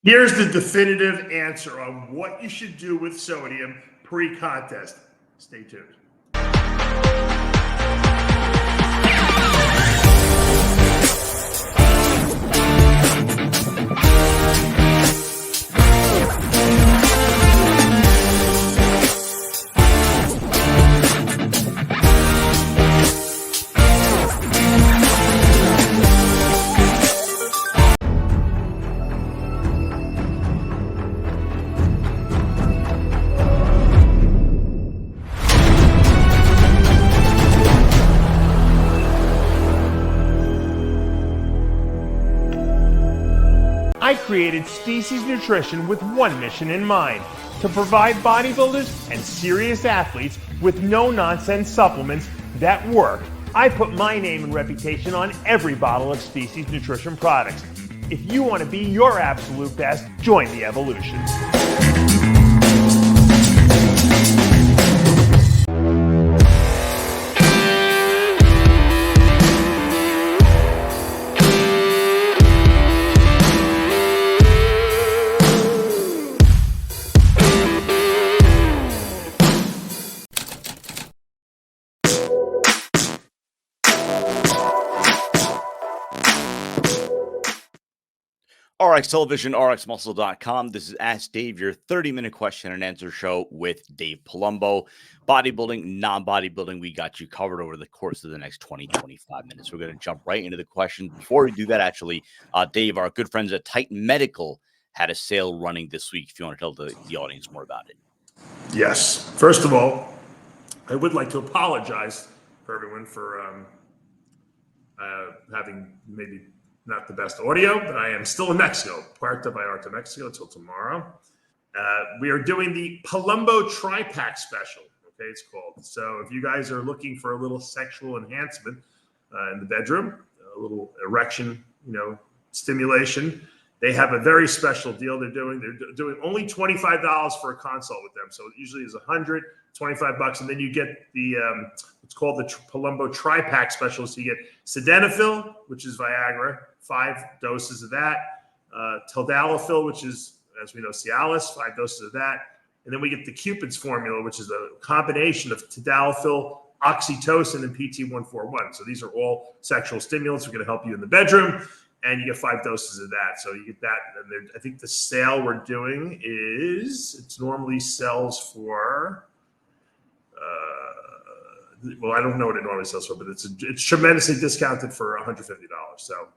Here's the definitive answer on what you should do with sodium pre-contest. Stay tuned. I created Species Nutrition with one mission in mind: to provide bodybuilders and serious athletes with no-nonsense supplements that work. I put my name and reputation on every bottle of Species Nutrition products. If you want to be your absolute best, join the evolution. RX Television, RXMuscle.com. This is Ask Dave, your 30-minute question and answer show with Dave Palumbo. Bodybuilding, non-bodybuilding, we got you covered over the course of the next 20-25 minutes. We're going to jump right into the questions. Before we do that, actually, Dave, our good friends at Titan Medical had a sale running this week. If you want to tell the audience more about it. Yes. First of all, I would like to apologize for everyone for having maybe not the best audio, but I am still in Mexico, Puerto Vallarta, Mexico, until tomorrow. We are doing the Palumbo Tri-Pack Special, okay, it's called. So if you guys are looking for a little sexual enhancement in the bedroom, a little erection, stimulation, they have a very special deal they're doing. They're doing only $25 for a consult with them. So it usually is $125, and then you get the it's called the Palumbo Tri-Pack Special. So you get sildenafil, which is Viagra, 5 doses of that. Tadalafil, which is, as we know, Cialis, 5 doses of that. And then we get the Cupid's formula, which is a combination of tadalafil, oxytocin, and PT141. So these are all sexual stimulants. We're going to help you in the bedroom, and you get 5 doses of that. So you get that. And I think the sale we're doing it's normally sells for, well, I don't know what it normally sells for, but it's tremendously discounted for $150. So,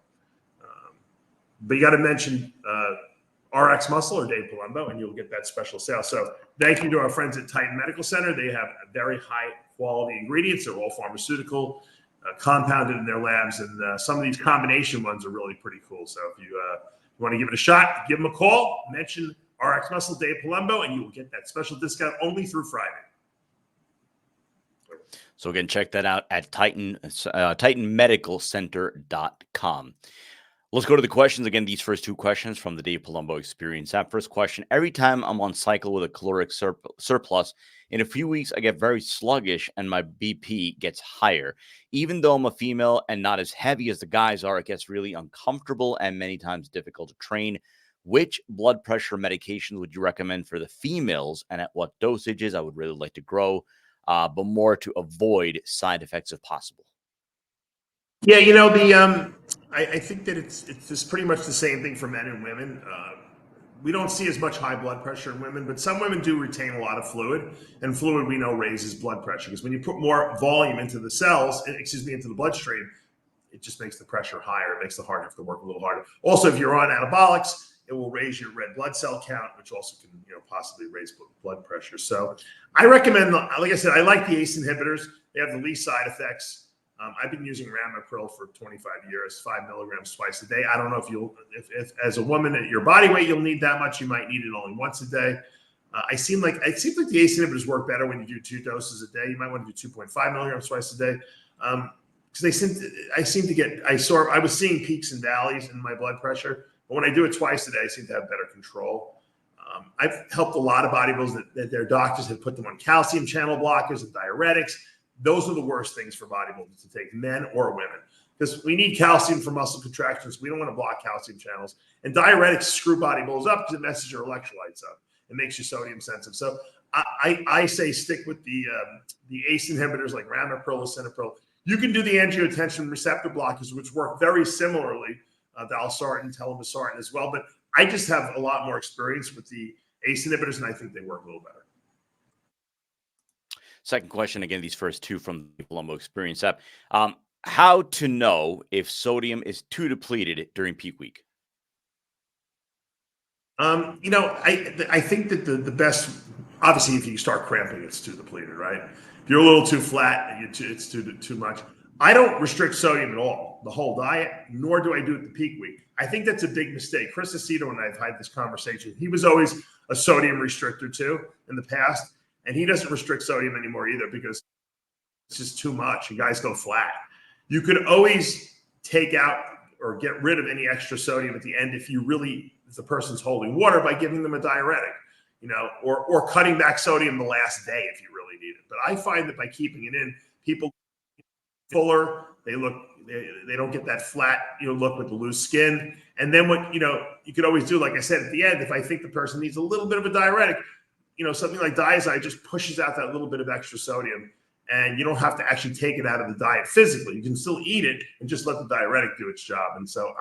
but you got to mention RXMuscle or Dave Palumbo, and you'll get that special sale. So thank you to our friends at Titan Medical Center. They have very high quality ingredients. They're all pharmaceutical, compounded in their labs, and some of these combination ones are really pretty cool. So if you want to give it a shot, give them a call, mention RXMuscle, Dave Palumbo, and you will get that special discount only through Friday. So again, check that out at TitanMedicalCenter.com. Let's go to the questions. Again, these first 2 questions from the Dave Palumbo Experience app. First question: every time I'm on cycle with a caloric surplus, in a few weeks, I get very sluggish and my BP gets higher. Even though I'm a female and not as heavy as the guys are, it gets really uncomfortable and many times difficult to train. Which blood pressure medications would you recommend for the females, and at what dosages? I would really like to grow, but more to avoid side effects if possible. Yeah, I think that it's just pretty much the same thing for men and women. We don't see as much high blood pressure in women, but some women do retain a lot of fluid, and fluid we know raises blood pressure, because when you put more volume into the cells, into the bloodstream, it just makes the pressure higher. It makes the heart have to work a little harder. Also, if you're on anabolics, it will raise your red blood cell count, which also can possibly raise blood pressure. So I recommend, like I said, I like the ACE inhibitors. They have the least side effects. I've been using Ramapril for 25 years, 5 milligrams twice a day. I don't know if as a woman at your body weight, you'll need that much. You might need it only once a day. It seems like the ACE inhibitors work better when you do 2 doses a day. You might want to do 2.5 milligrams twice a day. Because I was seeing peaks and valleys in my blood pressure, but when I do it twice a day, I seem to have better control. I've helped a lot of bodybuilders that their doctors have put them on calcium channel blockers and diuretics. Those are the worst things for bodybuilders to take, men or women, because we need calcium for muscle contractions. We don't want to block calcium channels. And diuretics screw bodybuilders up because it messes your electrolytes up. It makes you sodium sensitive. So I say stick with the ACE inhibitors like ramipril, lisinopril. You can do the angiotensin receptor blockers, which work very similarly, valsartan, telmisartan as well. But I just have a lot more experience with the ACE inhibitors, and I think they work a little better. Second question, again, these first two from the Palumbo Experience app. How to know if sodium is too depleted during peak week? I think that the best, obviously, if you start cramping, it's too depleted, right? If you're a little too flat, it's too much. I don't restrict sodium at all, the whole diet, nor do I do it the peak week. I think that's a big mistake. Chris Aceto and I have had this conversation. He was always a sodium restrictor too in the past, and he doesn't restrict sodium anymore either because it's just too much and guys go flat. You could always take out or get rid of any extra sodium at the end if the person's holding water by giving them a diuretic, or cutting back sodium the last day if you really need it. But I find that by keeping it in, people fuller, they don't get that flat, look with the loose skin. And then what, you could always do, like I said, at the end, if I think the person needs a little bit of a diuretic, something like Diazide just pushes out that little bit of extra sodium. And you don't have to actually take it out of the diet physically. You can still eat it and just let the diuretic do its job. And so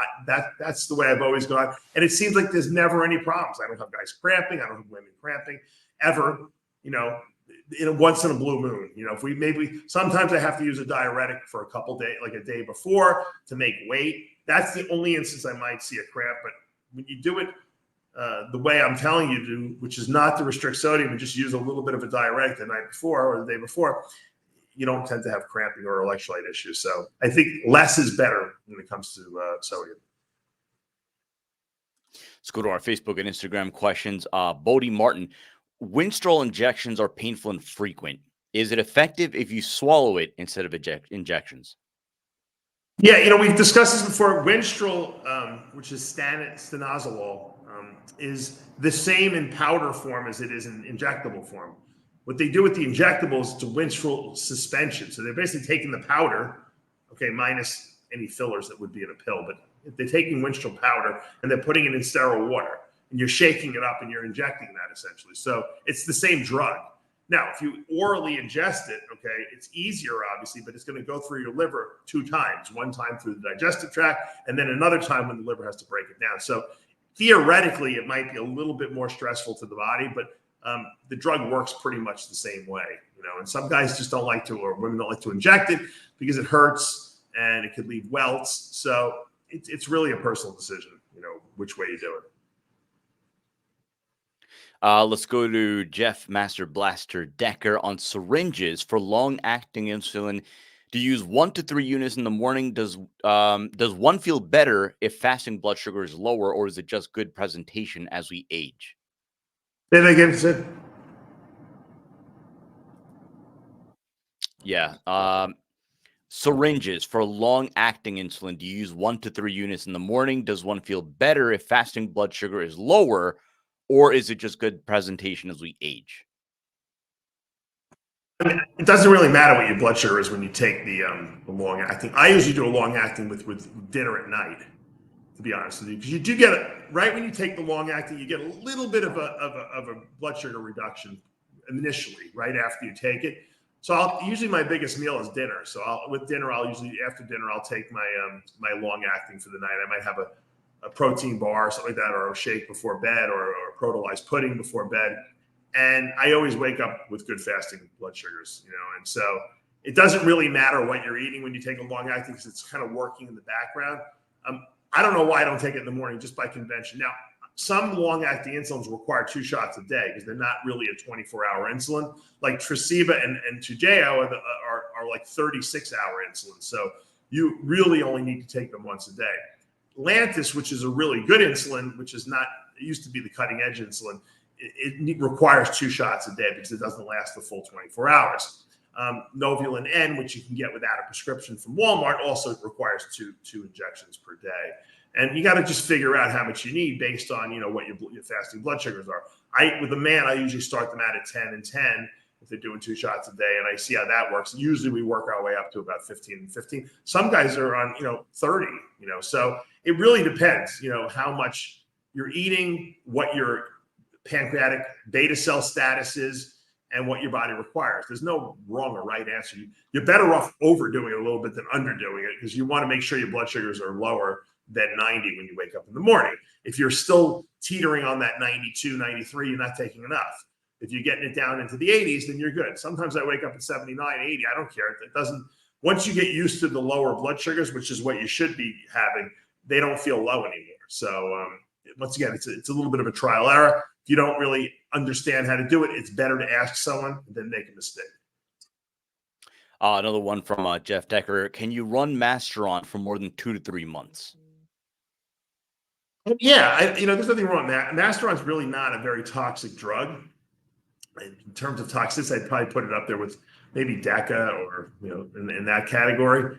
that's the way I've always gone. And it seems like there's never any problems. I don't have guys cramping. I don't have women cramping ever, once in a blue moon. If sometimes I have to use a diuretic for a couple days, like a day before to make weight. That's the only instance I might see a cramp. But when you do it the way I'm telling you to, which is not to restrict sodium and just use a little bit of a diuretic the night before or the day before, you don't tend to have cramping or electrolyte issues. So I think less is better when it comes to sodium. Let's go to our Facebook and Instagram questions. Bodie Martin, Winstrol injections are painful and frequent. Is it effective if you swallow it instead of injections? Yeah, we've discussed this before. Winstrol, which is stanozolol, is the same in powder form as it is in injectable form. What they do with the injectables is a Winstrol suspension. So they're basically taking the powder, minus any fillers that would be in a pill, but they're taking Winstrol powder and they're putting it in sterile water, and you're shaking it up and you're injecting that essentially. So it's the same drug. Now, if you orally ingest it, it's easier, obviously, but it's going to go through your liver 2 times, one time through the digestive tract, and then another time when the liver has to break it down. So theoretically, it might be a little bit more stressful to the body, but the drug works pretty much the same way, and some guys just don't like to, or women don't like to inject it because it hurts and it could leave welts. So it's really a personal decision, which way you do it. Let's go to Jeff Master Blaster Decker on syringes for long-acting insulin. Do you use 1 to 3 units in the morning? Does one feel better if fasting blood sugar is lower, or is it just good presentation as we age? Say that again, Sid. Yeah. Syringes for long-acting insulin. Do you use 1 to 3 units in the morning? Does one feel better if fasting blood sugar is lower, or is it just good presentation as we age? It doesn't really matter what your blood sugar is when you take the long-acting. I usually do a long-acting with dinner at night, to be honest with you, because you do get right when you take the long-acting, you get a little bit of a blood sugar reduction initially, right after you take it. So usually my biggest meal is dinner. So after dinner, I'll take my long-acting for the night. I might have a protein bar or something like that, or a shake before bed, or a protolyzed pudding before bed. And I always wake up with good fasting blood sugars, and so it doesn't really matter what you're eating when you take a long-acting because it's kind of working in the background. I don't know why I don't take it in the morning, just by convention. Now, some long-acting insulins require 2 shots a day because they're not really a 24-hour insulin. Like Tresiba and Toujeo are like 36-hour insulin. So you really only need to take them once a day. Lantus, which is a really good insulin, which is not, it used to be the cutting-edge insulin, it requires 2 shots a day because it doesn't last the full 24 hours. Novulin N, which you can get without a prescription from Walmart, also requires two injections per day. And you got to just figure out how much you need based on, what your fasting blood sugars are. With a man, I usually start them out at 10 and 10. if they're doing 2 shots a day, and I see how that works. Usually we work our way up to about 15. Some guys are on, 30, so it really depends, how much you're eating, what your pancreatic beta cell status is, and what your body requires. There's no wrong or right answer. You're better off overdoing it a little bit than underdoing it, because you want to make sure your blood sugars are lower than 90 when you wake up in the morning. If you're still teetering on that 92, 93, you're not taking enough. If you're getting it down into the 80s, then you're good. Sometimes I wake up at 79, 80. I don't care. It doesn't. Once you get used to the lower blood sugars, which is what you should be having, they don't feel low anymore. So once again, it's a little bit of a trial error. If you don't really understand how to do it, it's better to ask someone than make a mistake. Another one from Jeff Decker. Can you run masteron for more than 2 to 3 months? Yeah, there's nothing wrong with that. Masteron's really not a very toxic drug. In terms of toxicity, I'd probably put it up there with maybe Deca or, in that category.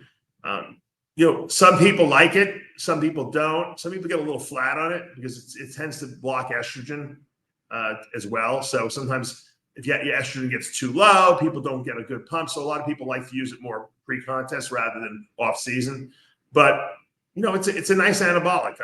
Some people like it, some people don't. Some people get a little flat on it because it tends to block estrogen as well. So sometimes if your estrogen gets too low, people don't get a good pump. So a lot of people like to use it more pre-contest rather than off-season. But it's a nice anabolic.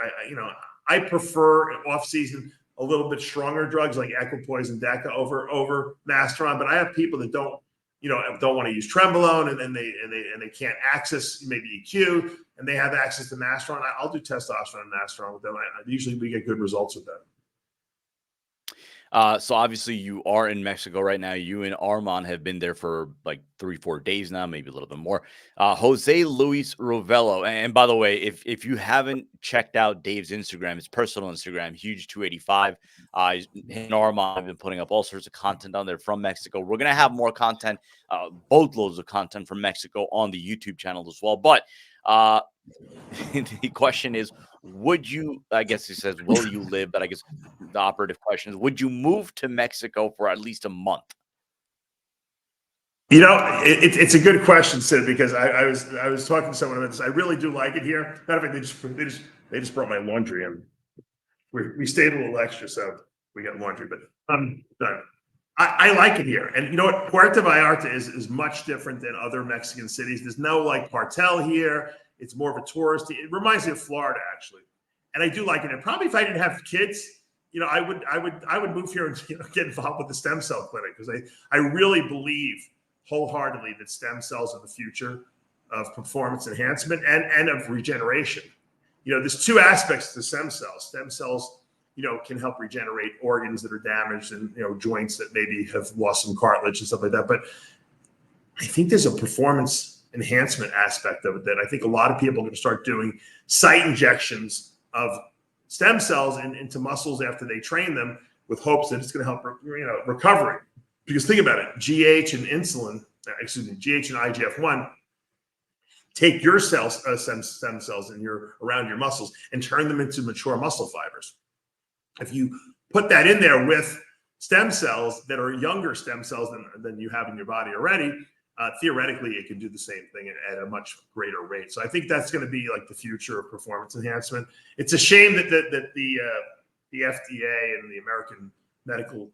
I prefer off-season a little bit stronger drugs like equipoise and Deca over masteron. But I have people that don't want to use trenbolone, and then they can't access maybe EQ, and they have access to masteron. I'll do testosterone and masteron with them. Usually we get good results with that. So obviously you are in Mexico right now. You and Armand have been there for like 3-4 days now, maybe a little bit more. Jose Luis Rovello. And by the way, if you haven't checked out Dave's Instagram, his personal Instagram, huge 285. Him and Armand have been putting up all sorts of content on there from Mexico. We're gonna have more content, boatloads of content from Mexico on the YouTube channel as well. But the question is, I guess he says, will you live? But I guess the operative question is, would you move to Mexico for at least a month? It's a good question, Sid, because I was talking to someone about this. I really do like it here. Matter of fact, they just brought my laundry in. We stayed a little extra, so we got laundry. But I like it here, and you know what? Puerto Vallarta is much different than other Mexican cities. There's no like cartel here. It's more of a tourist. It reminds me of Florida, actually, and I do like it. And probably if I didn't have kids, I would move here and get involved with the stem cell clinic, because I really believe wholeheartedly that stem cells are the future of performance enhancement and of regeneration. There's 2 aspects to stem cells. Stem cells, can help regenerate organs that are damaged and joints that maybe have lost some cartilage and stuff like that. But I think there's a performance enhancement aspect of it that I think a lot of people are going to start doing site injections of stem cells into muscles after they train them, with hopes that it's going to help recovery. Because think about it, GH and IGF-1 take your cells, stem cells around your muscles, and turn them into mature muscle fibers. If you put that in there with stem cells that are younger stem cells than you have in your body already, theoretically, it can do the same thing at a much greater rate. So I think that's going to be like the future of performance enhancement. It's a shame that the FDA and the American Medical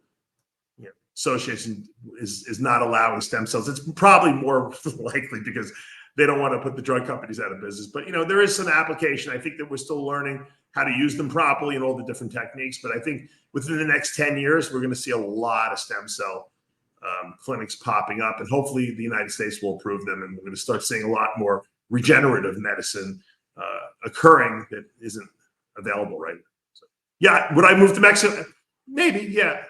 Association is not allowing stem cells. It's probably more likely because they don't want to put the drug companies out of business. But there is some application. I think that we're still learning how to use them properly and all the different techniques. But I think within the next 10 years, we're going to see a lot of stem cell clinics popping up, and hopefully the United States will approve them, and we're going to start seeing a lot more regenerative medicine occurring that isn't available right now. So, yeah, would I move to Mexico? Maybe, yeah.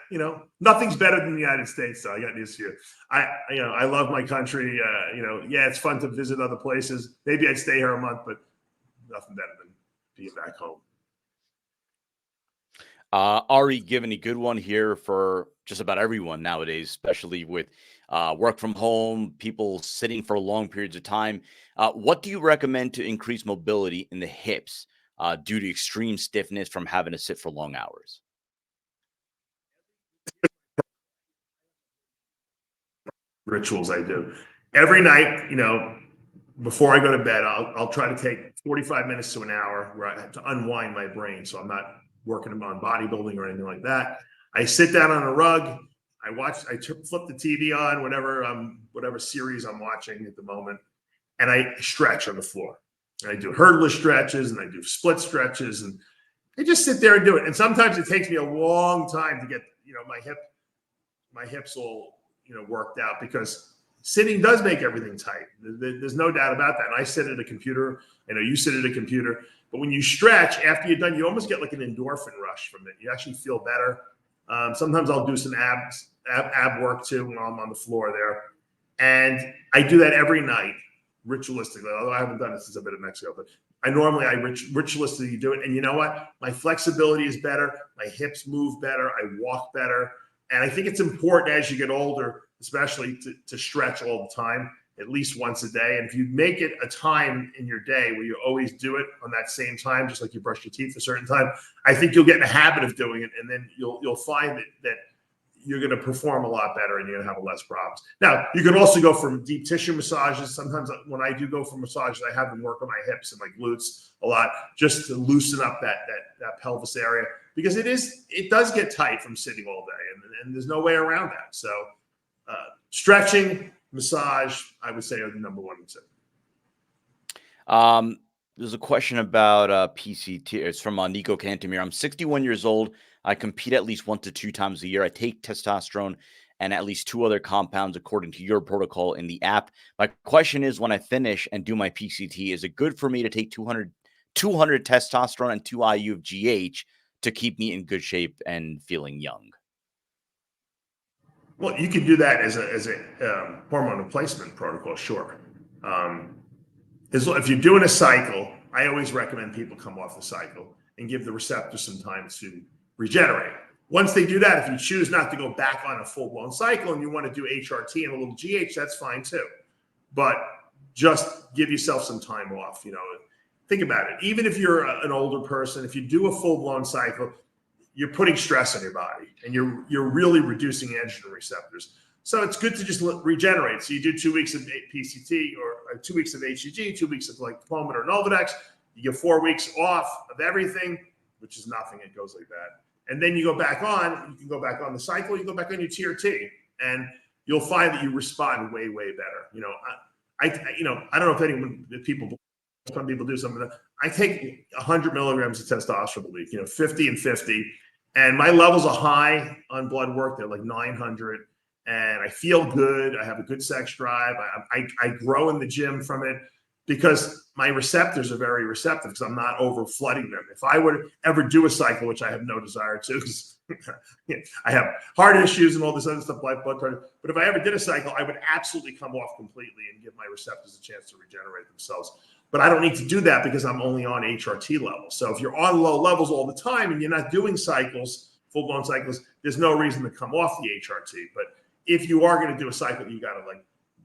Nothing's better than the United States, though. I got news for you. I love my country. Yeah, it's fun to visit other places. Maybe I'd stay here a month, but nothing better than being back home. Ari, given a good one here for just about everyone nowadays, especially with work from home, people sitting for long periods of time. What do you recommend to increase mobility in the hips due to extreme stiffness from having to sit for long hours? Rituals I do every night, before I go to bed, I'll try to take 45 minutes to an hour where I have to unwind my brain. So I'm not working on bodybuilding or anything like that. I sit down on a rug. flip the TV on, whatever series I'm watching at the moment, and I stretch on the floor. And I do hurdler stretches and I do split stretches, and I just sit there and do it. And sometimes it takes me a long time to get, my hips all, worked out, because sitting does make everything tight. There's no doubt about that. And I sit at a computer. I know you sit at a computer. But when you stretch, after you're done, you almost get like an endorphin rush from it. You actually feel better. Sometimes I'll do some ab work too when I'm on the floor there. And I do that every night, ritualistically, although I haven't done it since I've been in Mexico. But I ritualistically do it. And you know what? My flexibility is better. My hips move better. I walk better. And I think it's important as you get older, especially to stretch all the time, at least once a day. And if you make it a time in your day where you always do it on that same time, just like you brush your teeth a certain time, I think you'll get in the habit of doing it. And then you'll find that you're going to perform a lot better and you're going to have less problems. Now, you can also go from deep tissue massages. Sometimes when I do go for massages, I have them work on my hips and my glutes a lot, just to loosen up that pelvis area, because it does get tight from sitting all day, and there's no way around that. So stretching, massage, I would say, are the number one. There's a question about PCT. It's from Nico Cantemir. I'm 61 years old. I compete at least 1 to 2 times a year. I take testosterone and at least 2 other compounds according to your protocol in the app. My question is, when I finish and do my PCT, is it good for me to take 200 testosterone and 2 IU of GH to keep me in good shape and feeling young? Well, you can do that as a hormone replacement protocol, sure. If you're doing a cycle, I always recommend people come off the cycle and give the receptors some time to regenerate. Once they do that, if you choose not to go back on a full-blown cycle and you want to do HRT and a little GH, that's fine too. But just give yourself some time off. Think about it. Even if you're an older person, if you do a full-blown cycle, you're putting stress on your body, and you're really reducing androgen receptors. So it's good to just regenerate. So you do 2 weeks of PCT or 2 weeks of HCG, 2 weeks of like Palumbo or Novodex. You get 4 weeks off of everything, which is nothing. It goes like that. And then you go back on. You can go back on the cycle. You go back on your TRT, and you'll find that you respond way, way better. I don't know if some people do something. I take 100 milligrams of testosterone a week. 50 and 50, and my levels are high on blood work. They're like 900. And I feel good. I have a good sex drive. I grow in the gym from it because my receptors are very receptive, because I'm not over flooding them. If I would ever do a cycle, which I have no desire to, because I have heart issues and all this other stuff, blood pressure. But if I ever did a cycle, I would absolutely come off completely and give my receptors a chance to regenerate themselves. But I don't need to do that because I'm only on HRT levels. So if you're on low levels all the time and you're not doing cycles, full-blown cycles, there's no reason to come off the HRT. But if you are going to do a cycle, you got to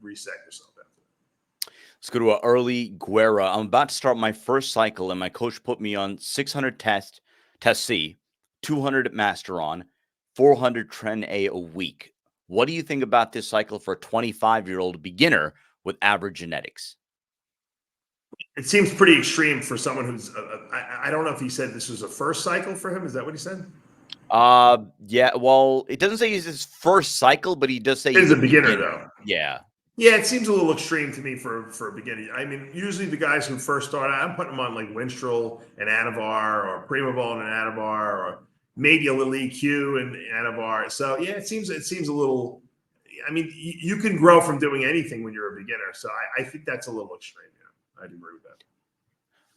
reset yourself after. Let's go to early Guerra. I'm about to start my first cycle, and my coach put me on 600 test C, 200 masteron, 400 tren A a week. What do you think about this cycle for a 25-year-old beginner with average genetics? It seems pretty extreme for someone who's. I don't know if he said this was a first cycle for him. Is that what he said? Yeah. Well, it doesn't say it's his first cycle, but he does say he's a beginner, though. Yeah. Yeah, it seems a little extreme to me for a beginner. I mean, usually the guys who first start, I'm putting them on like Winstrol and Anavar, or Primavol and Anavar, or maybe a little EQ and Anavar. So yeah, it seems a little. I mean, you can grow from doing anything when you're a beginner. So I think that's a little extreme. Yeah, I'd agree with that.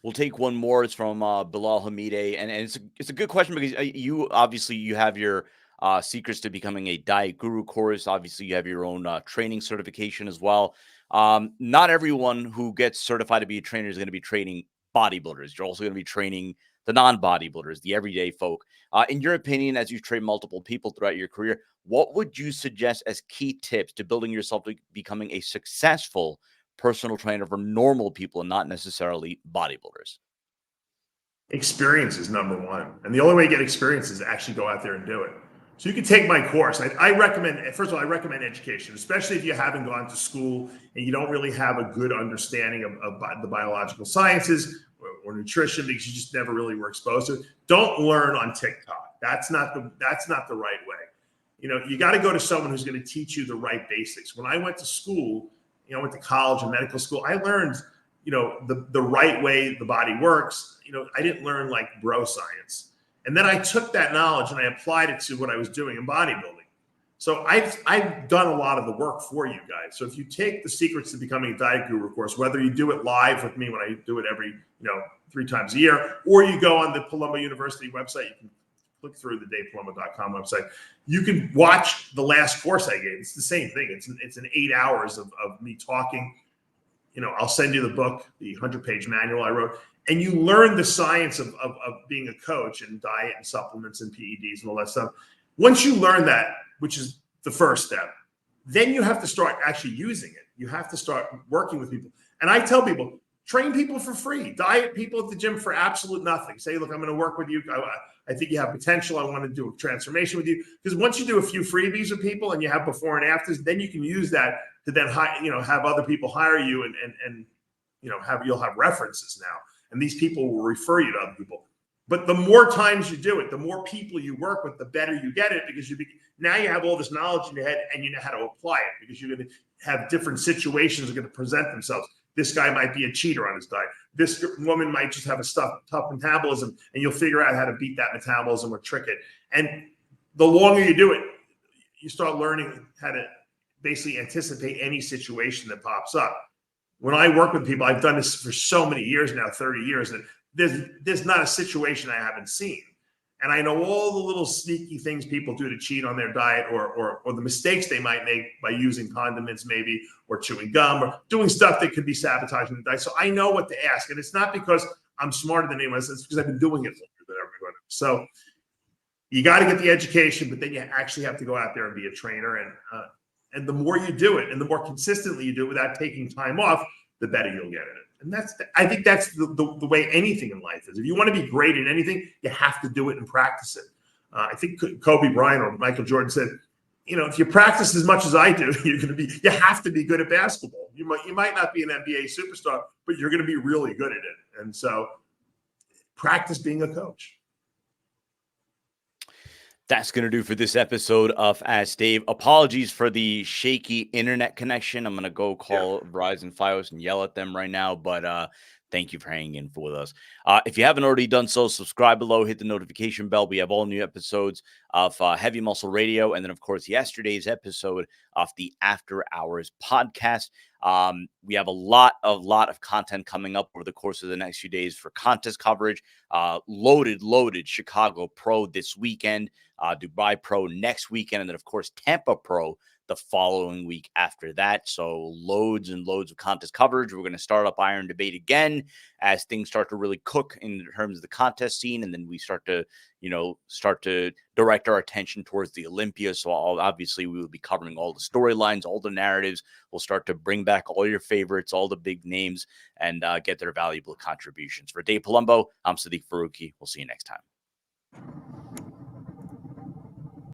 We'll take one more. It's from Bilal Hamide, and it's a good question, because you have your secrets to becoming a diet guru course. Obviously, you have your own training certification as well. Not everyone who gets certified to be a trainer is going to be training bodybuilders. You're also going to be training the non-bodybuilders, the everyday folk. In your opinion, as you've trained multiple people throughout your career, what would you suggest as key tips to building yourself to becoming a successful personal trainer for normal people and not necessarily bodybuilders? Experience is number one. And the only way to get experience is to actually go out there and do it. So you can take my course. I recommend, first of all, I recommend education, especially if you haven't gone to school and you don't really have a good understanding of the biological sciences or nutrition, because you just never really were exposed to it. Don't learn on TikTok. That's not the right way. You got to go to someone who's going to teach you the right basics. When I went to school, I went to college and medical school, I learned, the right way the body works. I didn't learn like bro science. And then I took that knowledge and I applied it to what I was doing in bodybuilding. So I've done a lot of the work for you guys. So if you take the Secrets to Becoming a Diet Guru course, whether you do it live with me when I do it every, 3 times a year, or you go on the Palumbo University website, you can click through the davepalumbo.com website. You can watch the last course I gave. It's the same thing. It's an 8 hours of me talking. I'll send you the book, the 100-page manual I wrote, and you learn the science of being a coach and diet and supplements and PEDs and all that stuff. Once you learn that, which is the first step, then you have to start actually using it. You have to start working with people. And I tell people, train people for free, diet people at the gym for absolute nothing. Say, look, I'm going to work with you. I think you have potential. I want to do a transformation with you. Because once you do a few freebies with people and you have before and afters, then you can use that to then have other people hire you and you'll have references now. And these people will refer you to other people. But the more times you do it, the more people you work with, the better you get it, because now you have all this knowledge in your head and you know how to apply it, because you're going to have different situations that are going to present themselves. This guy might be a cheater on his diet. This woman might just have a tough metabolism, and you'll figure out how to beat that metabolism or trick it. And the longer you do it, you start learning how to basically anticipate any situation that pops up. When I work with people, I've done this for so many years now, 30 years, and there's not a situation I haven't seen. And I know all the little sneaky things people do to cheat on their diet, or the mistakes they might make by using condiments maybe, or chewing gum, or doing stuff that could be sabotaging the diet. So I know what to ask. And it's not because I'm smarter than anyone else. It's because I've been doing it longer than everyone. So you got to get the education, but then you actually have to go out there and be a trainer. And the more you do it and the more consistently you do it without taking time off, the better you'll get at it. And I think that's the way anything in life is. If you want to be great at anything, you have to do it and practice it. I think Kobe Bryant or Michael Jordan said, if you practice as much as I do, you have to be good at basketball. You might not be an NBA superstar, but you're going to be really good at it. And so practice being a coach. That's going to do for this episode of Ask Dave. Apologies for the shaky internet connection. I'm going to go call Verizon Fios and yell at them right now, but thank you for hanging in with us. If you haven't already done so, subscribe below, hit the notification bell. We have all new episodes of Heavy Muscle Radio, and then, of course, yesterday's episode of the After Hours podcast. We have a lot of content coming up over the course of the next few days for contest coverage. Loaded Chicago Pro this weekend, Dubai Pro next weekend, and then, of course, Tampa Pro the following week after that. So loads and loads of contest coverage. We're going to start up Iron Debate again as things start to really cook in terms of the contest scene. And then we start to direct our attention towards the Olympia. So obviously we will be covering all the storylines, all the narratives. We'll start to bring back all your favorites, all the big names, and get their valuable contributions. For Dave Palumbo, I'm Sadiq Faruqi. We'll see you next time.